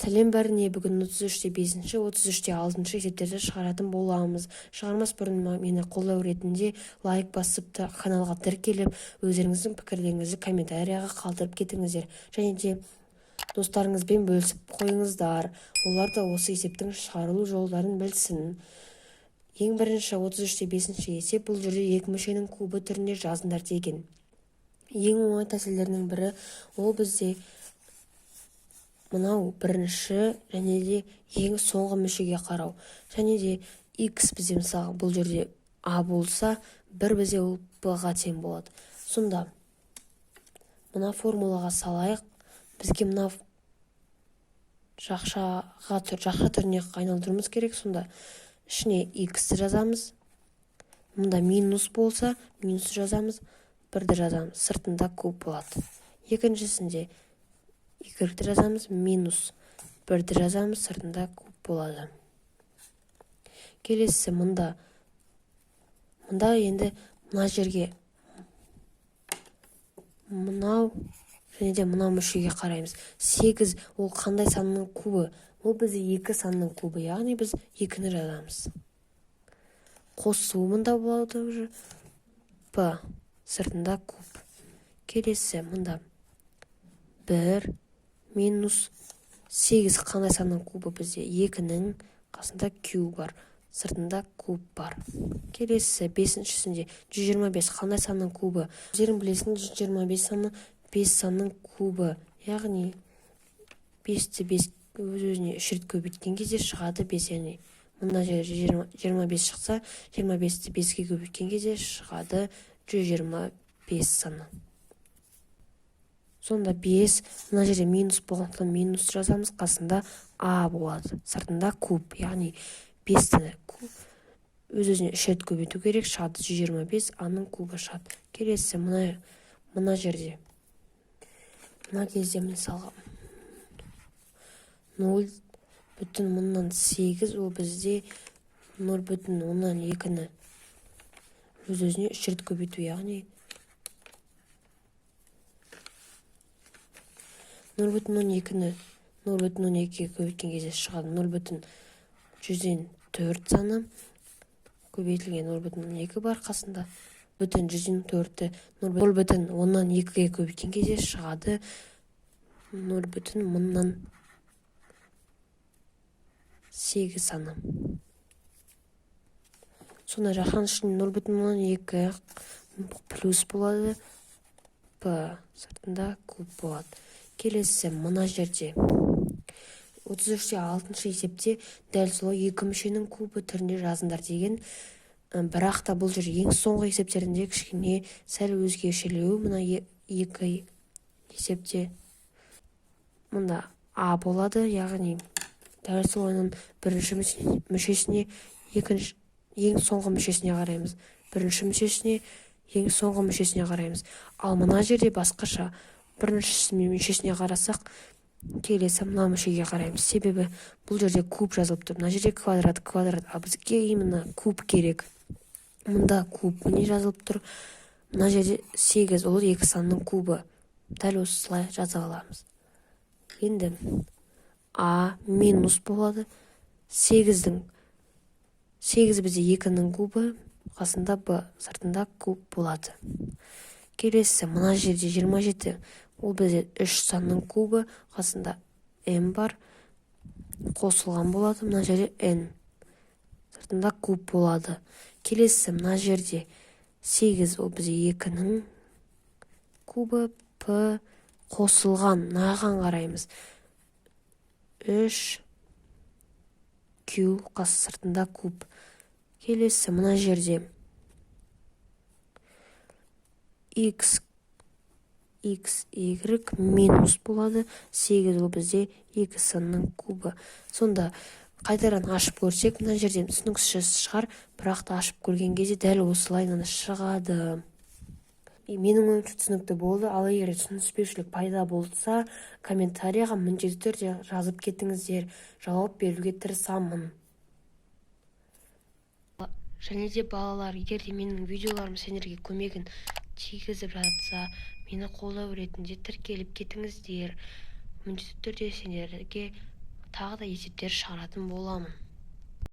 Сәлем бәріне, бүгін 33-те 5-ші, 33-те 6-шы есептерді шығаратын боламыз. Шығармас бұрын мені қолдау ретінде лайк басып та каналға тіркеліп, өздеріңіздің пікірлеріңізді комментарияға қалдырып кетіңіздер. Және де достарыңызбен бөлісіп қойыңыздар. Олар да осы есептің шығарылу жолдарын білсін. Ең бірінші 33-те 5-ші есеп, бұл жерде екі мүшенің кубы түрінде жазыңдар деген. Ең оңай тәсілдерінің бірі ол бізде мынау бірінші және де ең соңғы мүшеге қарау. Және де x бізде мысалы бұл жерде a болса, бір бізде ол b-ға тең болады. Сонда мына формулаға салайық. Бізге мына жақша түріне айналдыруымыз керек. Сонда ішіне x жазамыз. Мұнда минус болса, минус жазамыз, бірді жазамыз. Сыртында куб болады. Екіншісінде y жазамыз, минус бірді жазамыз, сыртында куб болады. Келесі мұнда енді мына жерге мынау және де мынау мүшеге қараймыз. 8 ол қандай санның кубы? Ол бізде 2 санның кубы, яғни біз 2-ні жазамыз. Қосу мұнда болады уже. Б сыртында куб. Келесі мұнда 1 минус 8 қандай санның кубы бізде? 2-нің қасында q бар, сыртында куб бар. Келесі 5-шісінде 125 қандай санның кубы? Өздерің білесің, 125 саны 5 санның кубы. Яғни 5-ті 5 өз-өзіне 3 рет көбейткен кезде шығады 5, яғни мына жерде 25 шықса, 25-ті 5-ге көбейткен кезде шығады 125 саны. Сонда 5, мына жерде минус болғандықтан минус жазамыз, қасында a болады, сыртында куб, яғни 5-ті өз-өзіне 3 рет көбейту керек, шығады 125, a-ның кубы шығады. Келесі мына жерде, мына кезде мысалға 0,8 ол бізде 0,2-ні өз-өзіне 3 рет көбейту, яғни 0,2-ні 0,2-ге көбейткен кезде шығады 0,104 саны, көбейтілген 0,2 бар қасында, 0,104-ті 0,2-ге көбейткен кезде шығады 0,8 саны. Сонда жақан ішінде 0,2 плюс болады, b сыртында куб болады. Келесі мына жерде 33-те 6-шы есепте дәл солай екі мүшенің кубы түрінде жазыңдар деген. Бірақ та бұл жерде ең соңғы есептерінде кішкене сәл өзгешелеу. Мына екі есепте мұнда a болады, яғни дәл солайның бірінші мүшесіне ең соңғы мүшесіне қараймыз. Бірінші мүшесіне ең соңғы мүшесіне қараймыз. Ал мына жерде басқаша. Бірінші мүшесіне қарасақ, келесі мына мүшеге қараймыз. Себебі бұл жерде куб жазылып тұр. Мына жерде квадрат, а бізге именно куб керек. Мұнда куб міне жазылып тұр. Мына жерде 8 ол 2 санның кубы. Дәл осылай жаза аламыз. Енді a минус болады. 8 бізде 2-нің кубы, қасында b, сыртында куб болады. Келесі мына жерде 27 ол бізде 3 санның кубы, қасында m бар, қосылған болады. Мына жерде n, сыртында куб болады. Келесі мына жерде 8 ол бізде 2-нің кубы, p қосылған, наған қараймыз. 3 q қасы сыртында куб. Келесі мына жерде x, y минус болады. 8 ол бізде 2 санның кубы. Сонда қайтадан ашып көрсек, мына жерден түсініксіз шығар, бірақ та ашып көрген кезде дәл осылай шығады. Менің ойымша түсінікті болды. Ал егер түсініспеушілік пайда болса, комментарияға міндетті түрде жазып кетіңіздер. Жауап беруге тырысамын. Және де балалар, егер де менің видеоларым сендерге көмегін тигізіп жатса, мені қолдау ретінде тіркеліп кетіңіздер. Міндетті түрде сендерге тағы да есептер шығаратын боламын.